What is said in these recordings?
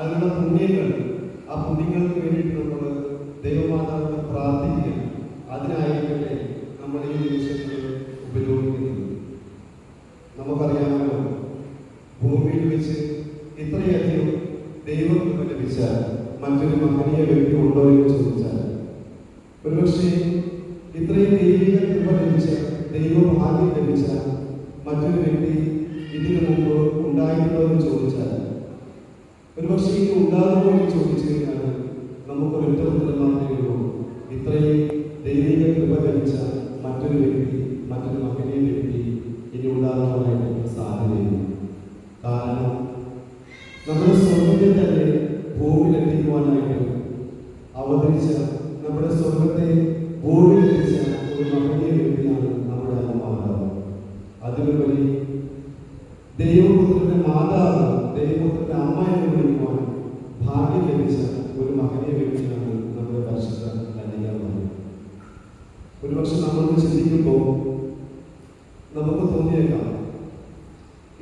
അതിനുള്ള പുണ്യങ്ങൾ, ആ പുണ്യങ്ങൾക്ക് വേണ്ടിയിട്ട് നമ്മൾ ദൈവമാതാവിനെ പ്രാർത്ഥിക്കുക. അതിനായിരിക്കട്ടെ നമ്മൾ ഈ നിമിഷങ്ങൾ ഉപയോഗിക്കുന്നത്. നമുക്കറിയാമല്ലോ, ഭൂമിയിൽ വെച്ച് ഇത്രയധികം ദൈവകൃപ ലഭിച്ച മറ്റൊരു മഹനീയ വ്യക്തി ഉണ്ടോ എന്ന് ചോദിച്ചാൽ ഒരുപക്ഷെ ഇത്രയും ദൈവിക കൃപ ലഭിച്ച, ദൈവഭാഗ്യം ലഭിച്ച മറ്റൊരു വ്യക്തി ഇതിനു മുമ്പ് ഉണ്ടായിട്ടുണ്ടോ എന്ന് ചോദിച്ചാൽ ഒരുപക്ഷെ ഇത് ഉണ്ടാകുമോ എന്ന് ചോദിച്ചു കഴിഞ്ഞാൽ നമുക്കൊരൊറ്റ ഉത്തരം മാത്രമേ ഉള്ളൂ. ഇത്രയും ദൈവിക കൃപ ലഭിച്ച മറ്റൊരു വ്യക്തി, മറ്റൊരു മകനീയ വ്യക്തി ഇനി ഉണ്ടാകാനായിട്ട് സാധ്യതയുണ്ട്. കാരണം നമ്മുടെ സ്വർഗത്തെ തന്നെ ഭൂമിയിലെത്തിക്കുവാനായിട്ട് അവതരിച്ച, നമ്മുടെ സ്വർഗത്തെ ഭൂമിയിലെത്തിച്ച ഒരു മഹനീയ വ്യക്തിയാണ് നമ്മുടെ മാതാവ്. അതിലുപരി ദൈവപുത്രന്റെ മാതാവ്, ദൈവപുത്രന്റെ അമ്മ എന്ന് വിളിക്കുവാൻ ഭാഗ്യം ലഭിച്ച ഒരു മഹനീയ വ്യക്തിയാണ് നമ്മുടെ പരിശുദ്ധ കന്യകാമറിയം. ഒരുപക്ഷെ നമ്മൾ ചിന്തിക്കുമ്പോൾ നമുക്ക് തോന്നിയേക്കാം,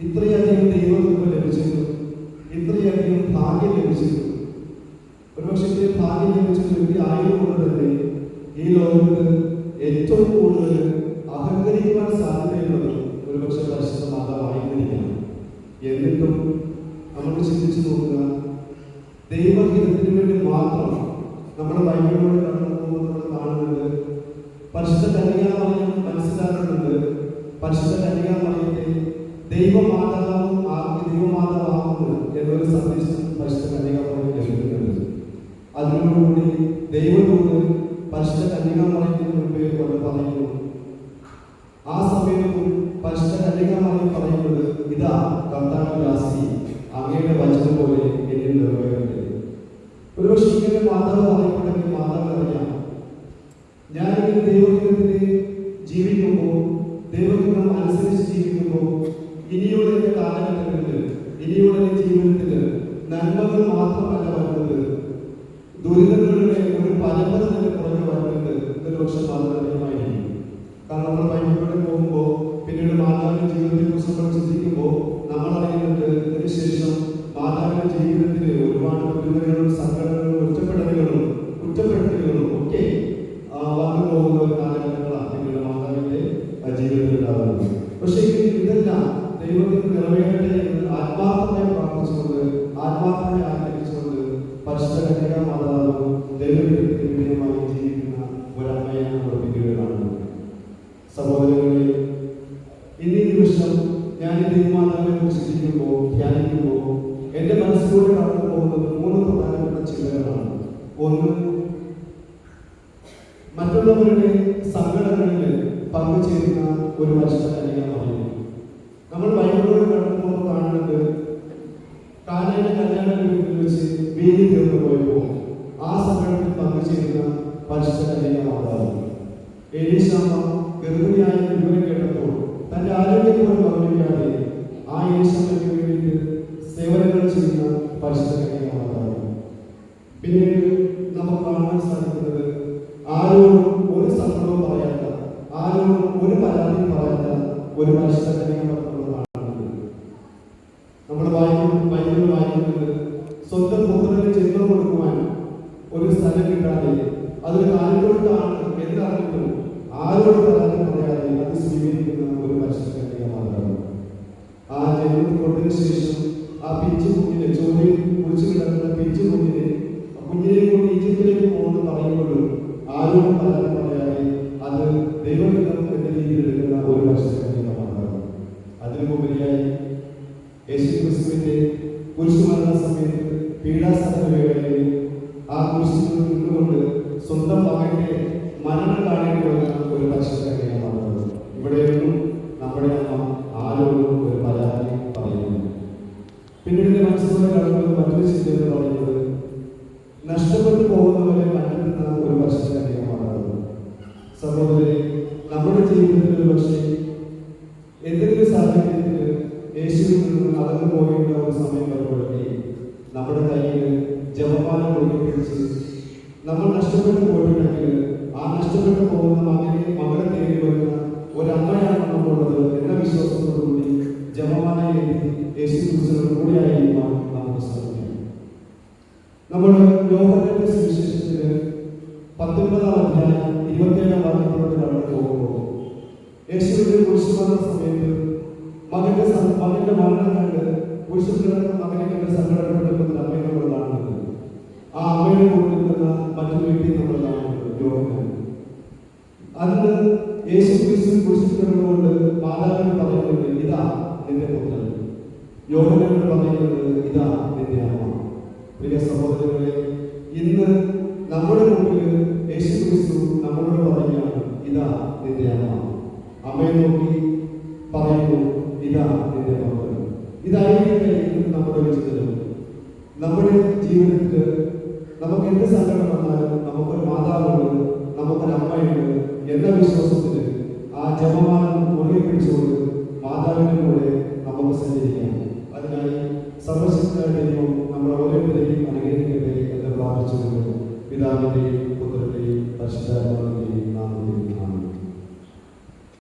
ഇത്രയധികം ദൈവകൃപ ലഭിച്ചിട്ടും ഇത്രയധികം ഭാഗ്യം ലഭിച്ചിട്ടും ഒരുപക്ഷെ ഇത്രയും ഭാഗ്യം ലഭിച്ച വ്യക്തി ആയതുകൊണ്ട് തന്നെ ഈ ലോകത്ത് ഏറ്റവും കൂടുതൽ അഹങ്കരിക്കുവാൻ സാധ്യതയുള്ളത് ഒരുപക്ഷെ പരിശുദ്ധ മാതാവായിരിക്കണം. എന്നിട്ടും നമ്മൾ ചിന്തിച്ചു നോക്കുക, ദൈവഹിതത്തിന് വേണ്ടി മാത്രം നമ്മുടെ ബൈബിളിലൂടെ കടന്നു പോകുന്നത് കാണുന്നത്. പരിശുദ്ധ കന്യകാമറിയം മനസ്സിലാക്കുന്നുണ്ട്, പരിശുദ്ധ കന്യകാമറിയത്തെ ദൈവമാതാവും ദൈവമാതാവാകുന്നു എന്നൊരു സന്ദേശം പരിശുദ്ധ കന്യകാമറിയം ലഭിക്കുന്നുണ്ട്. അതിനോടുകൂടി ദൈവത്തോട് പരിശുദ്ധ കന്യകാമറിയത്തിന് മുൻപേ കൊണ്ട് പറയുന്നു. ആ സമയത്തും പരിശുദ്ധ കന്യകാമറിയം പറയുന്നത്, ഇതാ കർത്താവിന്റെ ദാസി, അങ്ങയുടെ വചനം പോലെ എന്നിൽ നിറവേറട്ടെ. ഒരുപക്ഷെ ഇങ്ങനെ മാതാവ് പറയപ്പെടുമെങ്കിൽ മാതാവ് അറിയാം, ഞാനിങ്ങനെ ദൈവഹിതത്തിൽ ജീവിക്കുമ്പോൾ, ദൈവഹിതം അനുസരിച്ച് ജീവിക്കുമ്പോൾ ഇനിയുള്ള എൻ്റെ കാലഘട്ടങ്ങളിൽ, ഇനിയുള്ള എൻ്റെ ജീവിതത്തിൽ നന്മകൾ മാത്രമല്ല വരുന്നത്, ദുരിതങ്ങളുടെ ഒരു പരമ്പര തന്നെ കുറഞ്ഞു വരുന്നത് ഒരുപക്ഷെ മാതാവിനായിരിക്കും. കാരണം നമ്മൾ ബൈബിളിലൂടെ പോകുമ്പോൾ പിന്നീട് മാതാവിന്റെ ജീവിതത്തെ കുറിച്ച് നമ്മൾ ചിന്തിക്കുമ്പോൾ നമ്മൾ അറിയുന്നത് അതിനുശേഷം മാതാവിന്റെ ജീവിതത്തിൽ ഒരുപാട് ദുരിതങ്ങളും സങ്കടങ്ങളും ഒറ്റപ്പെടലുകളും കുറ്റപ്പെടുത്തലുകളും ഒക്കെ വന്നു പോകുന്ന ഒരു കാലഘട്ടങ്ങളാണ് പിന്നീട് മാതാവിന്റെ ജീവിതത്തിൽ ഉണ്ടാകുന്നത്. പക്ഷേ ഇതെല്ലാം ദൈവത്തിന് നിറവേറട്ടെ എന്ന് ആത്മാർത്ഥമായി പ്രാർത്ഥിച്ചുകൊണ്ട്, ആത്മാർത്ഥമായി ആഗ്രഹിച്ചുകൊണ്ട് പരിശുദ്ധ കന്യകാമാതാവ് ദൈവത്തിന് വിധേയമായി ജീവിക്കുന്ന ഒരമ്മയാണ് നമ്മുടെ പിന്നീട് കാണുന്നത്. സഹോദരങ്ങളെ, ഇന്നീ നിമിഷം ഞാൻ ഈ ദൈവമാതാവിനെ കുറിച്ച് ചിന്തിക്കുമ്പോൾ, ധ്യാനിക്കുമ്പോൾ എൻ്റെ മനസ്സിലൂടെ കടന്നു പോകുന്നത് 3 പ്രധാനപ്പെട്ട ചിന്തകളാണ്. ഒന്ന്, മറ്റുള്ളവരുടെ സങ്കടങ്ങളിൽ പങ്കുചേരുന്ന ഒരു പരിശുദ്ധ കന്യകാമറിയം. നമ്മൾ ബൈബിളിലൂടെ കടന്നു പോകുമ്പോൾ കാണുന്നത്, കാനായിലെ കല്യാണ വീട്ടിൽ വെച്ച് വീതി തീർന്നു പോയപ്പോൾ ആ സങ്കടത്തിൽ പങ്കുചേരുന്ന പരിശുദ്ധ കന്യകാമാതാവ്. എലീശാമ്മ ഗർഭിണിയായ വിവരം കേട്ടപ്പോൾ തന്റെ ആരോഗ്യം പോലും അവഗണിക്കാതെ ആ എലീശാമ്മയ്ക്ക് വേണ്ടിയിട്ട് സേവനങ്ങൾ ചെയ്യുന്ന പരിശുദ്ധ കന്യകാമാതാവ്. പിന്നീട് നമുക്ക് കാണാൻ സാധിക്കുന്നത്, ആരോടും ഒരു സങ്കടവും പറയാത്ത, ആരോടും ഒരു പരാതിയും പറയാത്ത ഒരു പരിശുദ്ധ കന്യകാമാതാവാണ് കാണുന്നത്. നമ്മൾ ബൈബിൾ വായിക്കുന്നത്, സ്വന്തം പുത്രന് ജന്മം കൊടുക്കുവാൻ ഒരു സ്ഥലം കിട്ടാതെ അതൊരു കാലിലോട്ടാണ് എന്നറിഞ്ഞിട്ടും ആരോട് പരാതി പറയാതെ അത് സ്വീകരിക്കുന്ന ഒരു പരിശുദ്ധ കന്യകാമാതാവ്. ആ ജന്മം കൊടുത്തതിനു ശേഷം ആ പിഞ്ചു കുഞ്ഞിനെ, ചോരയിൽ കുളിച്ചു കിടക്കുന്ന പിഞ്ചു കുഞ്ഞിനെ കൊണ്ട് ഈജിപ്തിലേക്ക് പോകുമെന്ന് പറയുമ്പോഴും ആരോടും പരാതി പറയാതെ അത് ദൈവഹിതം എന്ന രീതിയിൽ എടുക്കുന്ന ഒരു പരിശുദ്ധ കന്യകാമാതാവ്. അതിനുപരിയായി യേശുക്രിസ്തുവിന്റെ കുരിശുമരണ സമയത്ത് പീഡാസഹന വേളയിൽ ആ കുരിശിൽ നിന്നുകൊണ്ട് സ്വന്തം മകന്റെ മരണം കാണേണ്ടി വന്ന ഒരു പരിശുദ്ധ കന്യകാമാതാവ്. ഇവിടെയൊന്നും നമ്മുടെ അമ്മ ആരോടും ഒരു പരാതി പറയുന്നു. പിന്നീട് മനസ്സിലൂടെ കടന്നത് മറ്റൊരു ചിന്ത എന്ന് പറയുന്നത്, നഷ്ടപ്പെട്ടു പോകുന്നവരെ കണ്ടെത്തുന്ന ഒരു പരിശുദ്ധ കന്യകാമാതാവ്. സഹോദരരെ, നമ്മുടെ ജീവിതത്തിൽ ഒരു പക്ഷേ എന്തെങ്കിലും സാഹചര്യത്തിൽ യേശുവിൽ നിന്ന് അകന്നു പോകേണ്ട ഒരു സമയം വരുമ്പോഴൊക്കെ നമ്മുടെ കയ്യിൽ ജപമാല കൊടുക്കപ്പിടിച്ച് നമ്മൾ നഷ്ടപ്പെട്ടു പോയിട്ടുണ്ടെങ്കിൽ ആ നഷ്ടപ്പെട്ടു പോകുന്ന മകളെ തേടി വരുന്ന ഒരമ്മയാണ് നമുക്കുള്ളത് എന്ന വിശ്വാസത്തോടുകൂടി ജപമാലയിൽ യേശു ക്രിസ്തുവിനോട് കൂടിയായിരിക്കാൻ നമുക്ക് ശ്രമിക്കാം. കുരിശുമരണ സമയത്ത് മകന്റെ മരണം കണ്ട് കുരിശിൽ കിടക്കുന്ന മകനെ കണ്ട് സങ്കടപ്പെട്ടിരിക്കുന്ന അമ്മയെ നമ്മൾ കാണുന്നത്. ആ അമ്മയുടെ കൂടെ നിൽക്കുന്ന മറ്റൊരു വ്യക്തി നമ്മൾ കാണുന്നത് യോഹന്നാൻ. അന്ന് യേശു ക്രിസ്തു കുരിശിൽ കിടന്നുകൊണ്ട് മാതാവിന് പറയുന്നത് ഇതാ നിന്റെ പുത്രൻ, യോഹന്നാനോട് പറയുന്നത് ഇതാ നിന്റെ അമ്മ. പ്രിയ സഹോദരങ്ങളെ, ഇന്ന് നമ്മുടെ മുമ്പിൽ യേശു ക്രിസ്തു നമ്മളോട് പറയുകയാണ് ഇതാ നിന്റെ അമ്മ. അമ്മയെ നോക്കി പറയുന്നു ഇതാ നിന്റെ മക്കൾ. ഇതായിരിക്കട്ടെ ഇന്ന് നമ്മുടെ വിചിന്തനം. നമ്മുടെ ജീവിതത്തിൽ നമുക്ക് എന്ത് സങ്കടം വന്നാലും നമുക്കൊരു മാതാവുണ്ട്, നമുക്കൊരു അമ്മയുണ്ട് എന്ന വിശ്വാസത്തിൽ ആ ജപമാനം മുറുകെ പിടിച്ചുകൊണ്ട് മാതാവിൻ്റെ കൂടെ നമുക്ക് സഞ്ചരിക്കാം. അതിനായി സർവശക്തനായ ദൈവം നമ്മൾ ഓരോരുത്തരെയും അനുഗ്രഹിക്കട്ടെ എന്ന് പ്രാർത്ഥിച്ചുകൊണ്ട് പിതാവിൻ്റെയും പുത്രൻ്റെയും പരിശുദ്ധാത്മാവിൻ്റെയും നാമത്തിൽ